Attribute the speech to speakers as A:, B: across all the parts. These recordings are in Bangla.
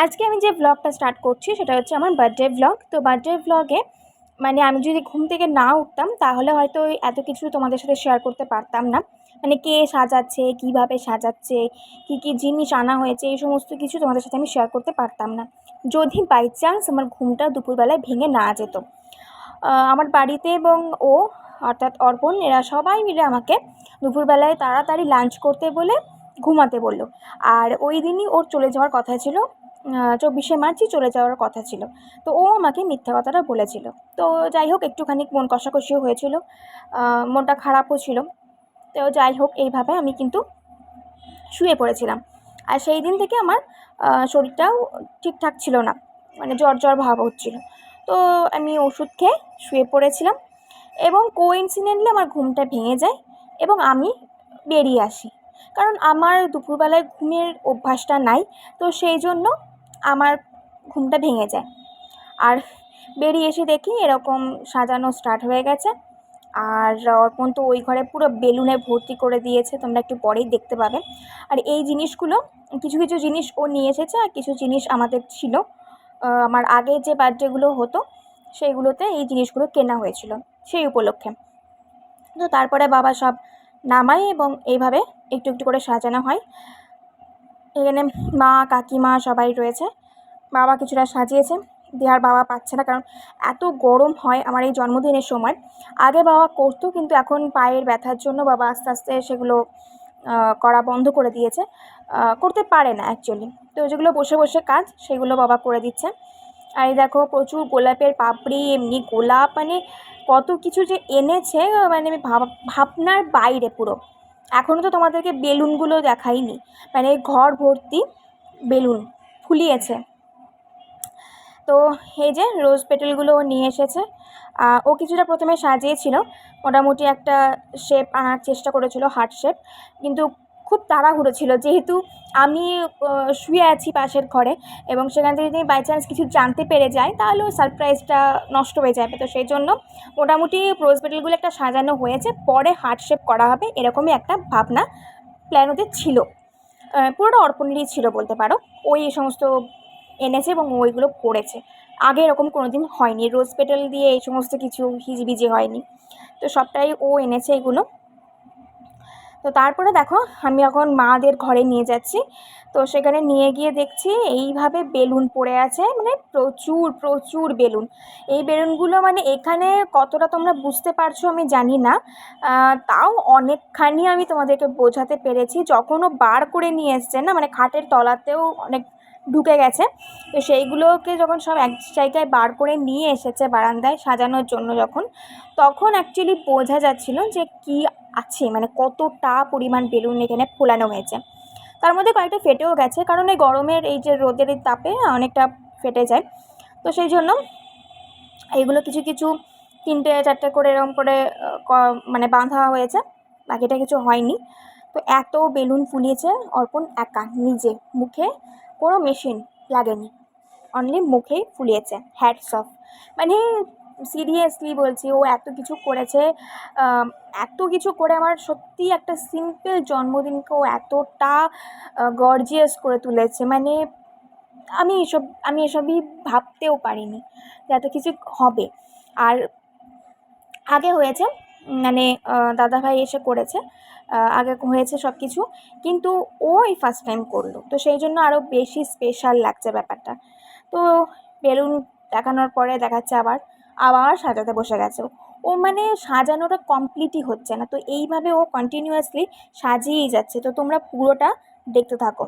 A: আজকে আমি যে ব্লগটা স্টার্ট করছি সেটা হচ্ছে আমার বার্থডে ব্লগ। তো বার্থডে ব্লগে মানে আমি যদি ঘুম থেকে না উঠতাম তাহলে হয়তো এত কিছু তোমাদের সাথে শেয়ার করতে পারতাম না। মানে কে সাজাচ্ছে, কিভাবে সাজাচ্ছে, কি কি জিনিস আনা হয়েছে, এই সমস্ত কিছু তোমাদের সাথে আমি শেয়ার করতে পারতাম না যদি বাই চান্স আমার ঘুমটা দুপুরবেলায় ভেঙে না যেত। আমার বাড়িতে এবং ও অর্থাৎ অর্পণ এরা সবাই মিলে আমাকে দুপুরবেলায় তাড়াতাড়ি লাঞ্চ করতে বলে ঘুমাতে বললো। আর ওই দিনই ওর চলে যাওয়ার কথা ছিল, 24শে মার্চই চলে যাওয়ার কথা ছিল। তো ও আমাকে মিথ্যা কথাটা বলেছিল। তো যাই হোক, একটুখানি মন কষাকষিও হয়েছিল, মনটা খারাপও ছিল। তো যাই হোক, এইভাবে আমি কিন্তু শুয়ে পড়েছিলাম। আর সেই দিন থেকে আমার শরীরটাও ঠিকঠাক ছিল না, মানে জ্বর জ্বর ভাব হচ্ছিল। তো আমি ওষুধ খেয়ে শুয়ে পড়েছিলাম এবং কোইন্সিডেন্টলি আমার ঘুমটা ভেঙে যায় এবং আমি বেরিয়ে আসি। কারণ আমার দুপুরবেলায় ঘুমের অভ্যাসটা নাই, তো সেই জন্য আমার ঘুমটা ভেঙে যায়। আর বেরিয়ে এসে দেখি এরকম সাজানো স্টার্ট হয়ে গেছে। আর অর্পণ তো ওই ঘরে পুরো বেলুনে ভর্তি করে দিয়েছে, তোমরা একটু পরেই দেখতে পাবে। আর এই জিনিসগুলো কিছু কিছু জিনিস ও নিয়ে এসেছে, আর কিছু জিনিস আমাদের ছিল, আমার আগে যে বার্থডেগুলো হতো সেইগুলোতে এই জিনিসগুলো কেনা হয়েছিল সেই উপলক্ষে। তো তারপরে বাবা সব নামায় এবং এইভাবে একটু একটু করে সাজানো হয়। এখানে মা, কাকিমা সবাই রয়েছে। বাবা কিছুটা সাজিয়েছে, দিয়ে আর বাবা পাচ্ছে না, কারণ এত গরম হয় আমার এই জন্মদিনের সময়। আগে বাবা করতো, কিন্তু এখন পায়ের ব্যথার জন্য বাবা আস্তে আস্তে সেগুলো করা বন্ধ করে দিয়েছে, করতে পারে না অ্যাকচুয়ালি। তো যেগুলো বসে বসে কাজ সেগুলো বাবা করে দিচ্ছে। আর এই দেখো প্রচুর গোলাপের পাপড়ি, এমনি গোলাপ, মানে কত কিছু যে এনেছে, মানে আমি ভাবনার বাইরে পুরো। এখনও তো তোমাদেরকে বেলুনগুলো দেখাইনি, মানে ঘর ভর্তি বেলুন ফুলিয়েছে। তো এই যে রোজ পেটেলগুলো নিয়ে এসেছে। ও কিছুটা প্রথমে সাজিয়েছিল, মোটামুটি একটা শেপ আনার চেষ্টা করেছিল, হার্ট শেপ, কিন্তু খুব তাড়াহুড়ো ছিল, যেহেতু আমি শুয়ে আছি পাশের ঘরে এবং সেখান থেকে যদি বাই চান্স কিছু জানতে পেরে যায় তাহলে ওই সারপ্রাইজটা নষ্ট হয়ে যাবে। তো সেই জন্য মোটামুটি রোজ পেটেলগুলো একটা সাজানো হয়েছে, পরে হার্ট শেপ করা হবে এরকমই একটা ভাবনা প্ল্যান ওদের ছিল। পুরোটা অর্পণেরই ছিল বলতে পারো, ওই সমস্ত এনেছে এবং ওইগুলো করেছে। আগে এরকম কোনো দিন হয়নি, রোজ পেটাল দিয়ে এই সমস্ত কিছু হিজিবিজি হয়নি। তো সবটাই ও এনেছে এগুলো। তো তারপরে দেখো আমি এখন মাদের ঘরে নিয়ে যাচ্ছি। তো সেখানে নিয়ে গিয়ে দেখছি এইভাবে বেলুন পড়ে আছে, মানে প্রচুর প্রচুর বেলুন। এই বেলুনগুলো মানে এখানে কতটা তোমরা বুঝতে পারছো আমি জানি না, তাও অনেকখানি আমি তোমাদেরকে বোঝাতে পেরেছি। যখনও বার করে নিয়ে এসছে না, মানে খাটের তলাতেও অনেক ঢুকে গেছে। তো সেইগুলোকে যখন সব এক জায়গায় বার করে নিয়ে এসেছে বারান্দায় সাজানোর জন্য, তখন অ্যাকচুয়ালি বোঝা যাচ্ছিল যে কি আছে, মানে কতটা পরিমাণ বেলুন এখানে ফোলানো হয়েছে। তার মধ্যে কয়েকটা ফেটেও গেছে, কারণ এই গরমের এই যে রোদের তাপে অনেকটা ফেটে যায়। তো সেই জন্য এইগুলো কিছু কিছু 3টে 4টে করে এরকম করে মানে বাঁধা হয়েছে, বাকিটা কিছু হয়নি। তো এত বেলুন ফুলিয়েছে অর্পণ একা নিজে, মুখে কোনো মেশিন লাগেনি, অনলি মুখেই ফুলিয়েছে। হ্যাটস অফ, মানে সিরিয়াসলি বলছি, ও এত কিছু করেছে। এত কিছু করে আমার সত্যি একটা সিম্পল জন্মদিনকে ও এতটা গর্জিয়াস করে তুলেছে, মানে আমি এসবই ভাবতেও পারিনি যে এত কিছু হবে। আর আগে হয়েছে, মানে দাদাভাই এসে করেছে, আগে হয়েছে সব কিছু, কিন্তু ও এই ফার্স্ট টাইম করলো। তো সেই জন্য আরও বেশি স্পেশাল লাগছে ব্যাপারটা। তো বেলুন দেখানোর পরে দেখাচ্ছে আবার আবার সাজাতে বসে গেছে ও, মানে সাজানোটা কমপ্লিটই হচ্ছে না। তো এইভাবে ও কন্টিনিউয়াসলি সাজিয়েই যাচ্ছে। তো তোমরা পুরোটা দেখতে থাকো।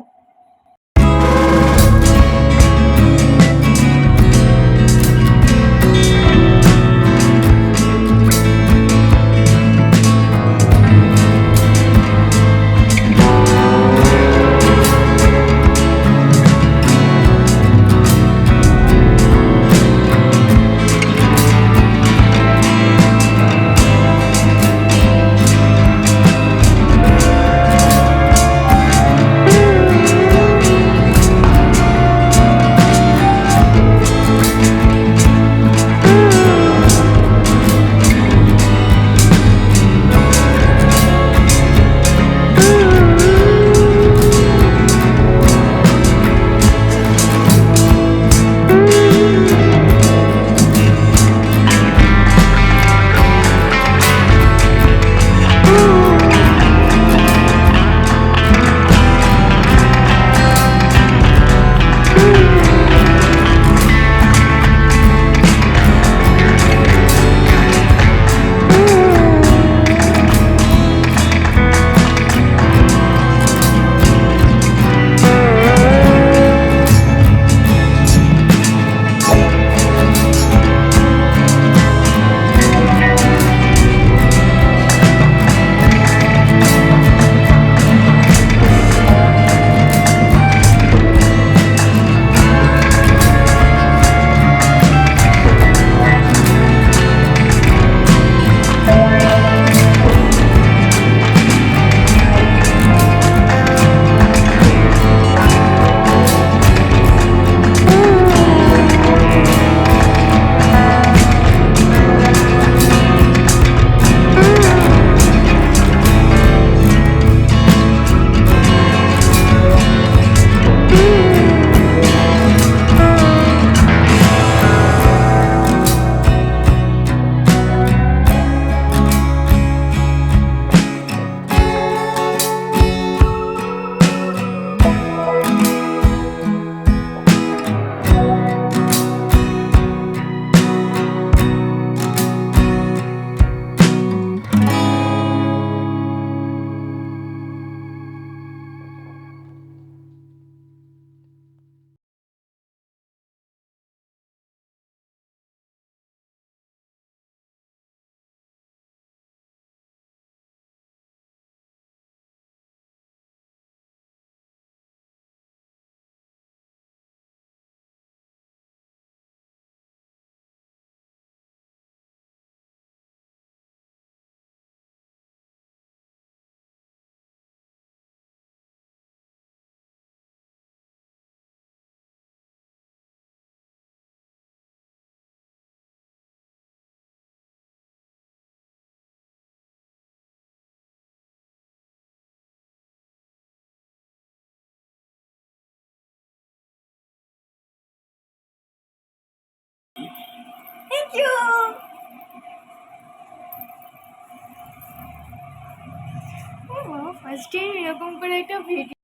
A: ইউ। ফার্স্ট টাইম এরকম করে একটা ভিডিও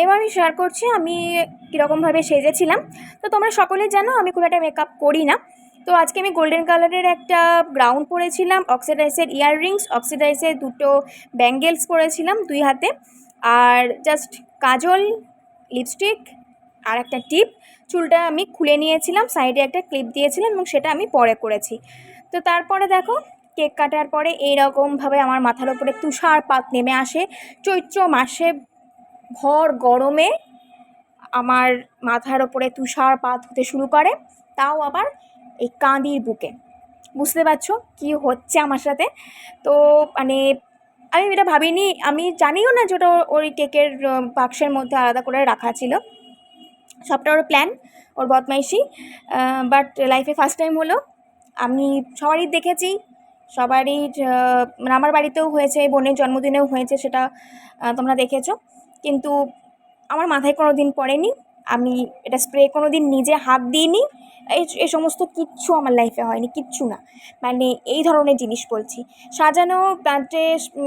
A: এবার আমি শেয়ার করছি আমি কীরকমভাবে সেজেছিলাম। তো তোমরা সকলেই জানো আমি খুব একটা মেকআপ করি না। তো আজকে আমি গোল্ডেন কালারের একটা গ্রাউন পরেছিলাম, অক্সিডাইজের ইয়াররিংস, অক্সিডাইজের দুটো ব্যাঙ্গেলস পরেছিলাম 2 হাতে, আর জাস্ট কাজল, লিপস্টিক আর একটা টিপ। চুলটা আমি খুলে নিয়েছিলাম, সাইডে একটা ক্লিপ দিয়েছিলাম এবং সেটা আমি পরে করেছি। তো তারপরে দেখো কেক কাটার পরে এইরকমভাবে আমার মাথার ওপরে তুষারপাত নেমে আসে। চৈত্র মাসে ভর গরমে আমার মাথার ওপরে তুষারপাত হতে শুরু করে, তাও আবার এই কাঁদির বুকে। বুঝতে পারছো কী হচ্ছে আমার সাথে? তো মানে আমি এটা ভাবিনি, আমি জানিও না যে ওটা ওই কেকের বাক্সের মধ্যে আলাদা করে রাখা ছিল। সবটা ওর প্ল্যান, ওর বদমাইশি। বাট লাইফে ফার্স্ট টাইম হলো। আমি সবারই দেখেছি, সবারই মানে আমার বাড়িতেও হয়েছে, বোনের জন্মদিনেও হয়েছে, সেটা তোমরা দেখেছো। কিন্তু আমার মাথায় কোনো দিন পড়েনি, আমি এটা স্প্রে কোনো দিন নিজে হাত দিইনি, এই সমস্ত কিচ্ছু আমার লাইফে হয়নি, কিচ্ছু না। মানে এই ধরনের জিনিস বলছি, সাজানো বার্থডে,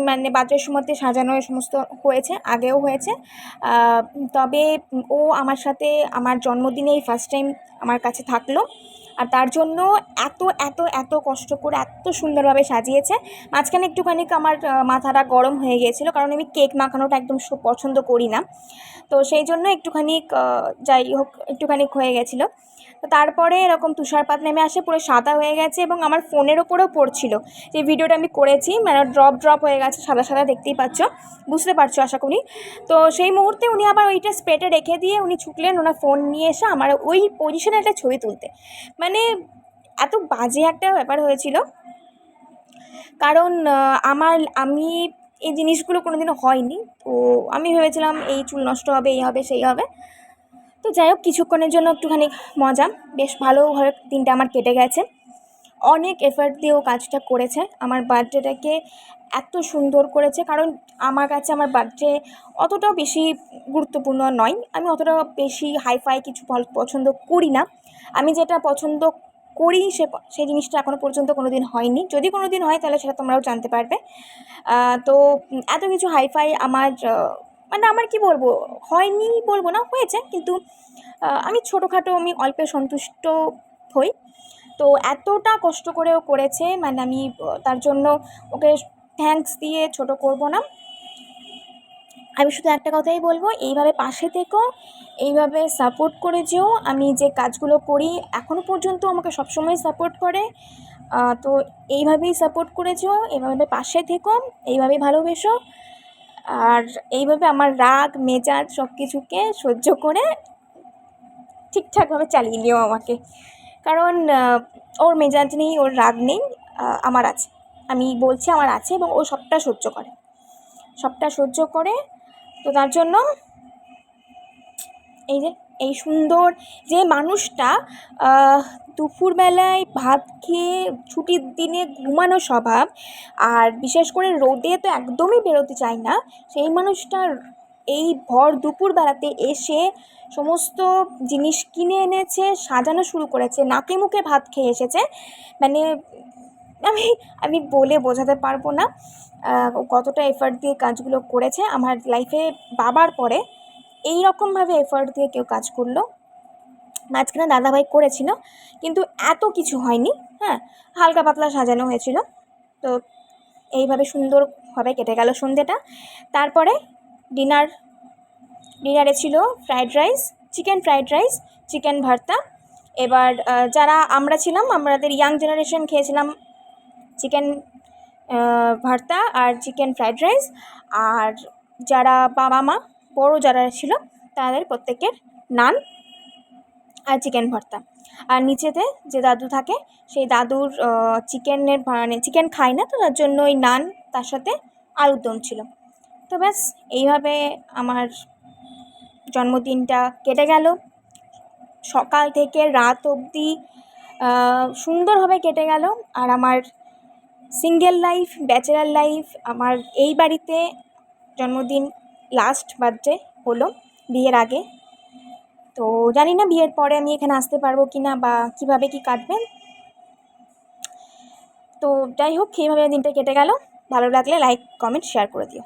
A: মানে বার্থডের সময়তে সাজানো এ সমস্ত হয়েছে, আগেও হয়েছে। তবে ও আমার সাথে আমার জন্মদিনেই ফার্স্ট টাইম আমার কাছে থাকলো, আর তার জন্য এত এত এত কষ্ট করে এত সুন্দরভাবে সাজিয়েছে। মাঝখানে একটুখানি আমার মাথাটা গরম হয়ে গিয়েছিলো, কারণ আমি কেক মাখানোটা একদম পছন্দ করি না। তো সেই জন্য একটুখানি যাই হোক একটুখানি হয়ে গেছিলো। তো তারপরে এরকম তুষারপাত নেমে আসে, পুরো সাদা হয়ে গেছে এবং আমার ফোনের ওপরেও পড়ছিল। যে ভিডিওটা আমি করেছি মানে ড্রপ ড্রপ হয়ে গেছে, সাদা সাদা, দেখতেই পাচ্ছ, বুঝতে পারছো আশা করি। তো সেই মুহূর্তে উনি আবার ওইটা স্প্রেটা রেখে দিয়ে উনি ছুটলেন ওনার ফোন নিয়ে এসে আমার ওই পজিশনে একটা ছবি তুলতে। মানে এত বাজে একটা ব্যাপার হয়েছিল, কারণ আমি এই জিনিসগুলো কোনো দিনও হয়নি। তো আমি ভেবেছিলাম এই চুল নষ্ট হবে, এই হবে সেই হবে। তো যাই হোক কিছুক্ষণের জন্য একটুখানি মজা, বেশ ভালোভাবে দিনটা আমার কেটে গেছে। অনেক এফার্ট দিয়েও কাজটা করেছে, আমার বার্থডেটাকে এত সুন্দর করেছে। কারণ আমার কাছে আমার বার্থডে অতটাও বেশি গুরুত্বপূর্ণ নয়, আমি অতটা বেশি হাইফাই কিছু পছন্দ করি না। আমি যেটা পছন্দ করি সেই জিনিসটা এখনও পর্যন্ত কোনো দিন হয়নি। যদি কোনো দিন হয় তাহলে সেটা তোমরাও জানতে পারবে। তো এত কিছু হাইফাই আমার মানে আমার কি বলবো, হয়নি বলবো না, হয়েছে, কিন্তু আমি ছোটোখাটো, আমি অল্পে সন্তুষ্ট হই। তো এতটা কষ্ট করেও করেছে, মানে আমি তার জন্য ওকে থ্যাঙ্কস দিয়ে ছোট করব না। আমি শুধু একটা কথাই বলবো, এইভাবে পাশে থেকো, এইভাবে সাপোর্ট করে যেও। আমি যে কাজগুলো করি এখনও পর্যন্ত আমাকে সবসময় সাপোর্ট করে। তো এইভাবেই সাপোর্ট করে যেও, এইভাবে পাশে থেকো, এইভাবেই ভালোবেসো, আর এইভাবে আমার রাগ মেজাজ সব কিছুকে সহ্য করে ঠিকঠাকভাবে চালিয়ে নিও আমাকে। কারণ ওর মেজাজ নেই, ওর রাগ নেই, আমার আছে। আমি বলছি আমার আছে, এবং ও সবটা সহ্য করে, সবটা সহ্য করে। তো তার জন্য এই যে এই সুন্দর যে মানুষটা দুপুরবেলায় ভাত খেয়ে ছুটির দিনে ঘুমানো স্বভাব, আর বিশেষ করে রোদে তো একদমই বেরোতে চায় না, সেই মানুষটা এই ভর দুপুরবেলাতে এসে সমস্ত জিনিস কিনে এনেছে, সাজানো শুরু করেছে, নাকে মুখে ভাত খেয়ে এসেছে। মানে আমি আমি বলে বোঝাতে পারবো না ও কতটা এফার্ট দিয়ে কাজগুলো করেছে। আমার লাইফে বাবার পরে এই রকমভাবে এফার্ট দিয়ে কেউ কাজ করলো, মাঝখানে দাদাভাই করেছিল, কিন্তু এত কিছু হয়নি। হ্যাঁ, হালকা পাতলা সাজানো হয়েছিল। তো এইভাবে সুন্দরভাবে কেটে গেল সন্ধ্যেটা। তারপরে ডিনারে ছিল fried rice, chicken fried rice, chicken ভর্তা। এবার যারা আমরা ছিলাম, আমাদের ইয়াং জেনারেশন খেয়েছিলাম চিকেন ভর্তা আর চিকেন ফ্রায়েড রাইস। আর যারা বাবা মা বড়ো যারা ছিল তাদের প্রত্যেকের নান আর চিকেন ভর্তা। আর নিচেতে যে দাদু থাকে সেই দাদুর চিকেনের মানে চিকেন খায় না, তো তার জন্য ওই নান তার সাথে আলুর দম ছিল। তো ব্যাস এইভাবে আমার জন্মদিনটা কেটে গেল, সকাল থেকে রাত অবধি সুন্দরভাবে কেটে গেল। আর আমার সিঙ্গেল লাইফ, ব্যাচেলার লাইফ, আমার এই বাড়িতে জন্মদিন লাস্ট বার্থডে হলো বিয়ের আগে। তো জানি না বিয়ের পরে আমি এখানে আসতে পারবো কি না, বা কীভাবে কী কাটবে। তো যাই হোক এইভাবে দিনটা কেটে গেল। ভালো লাগলে লাইক কমেন্ট শেয়ার করে দিও।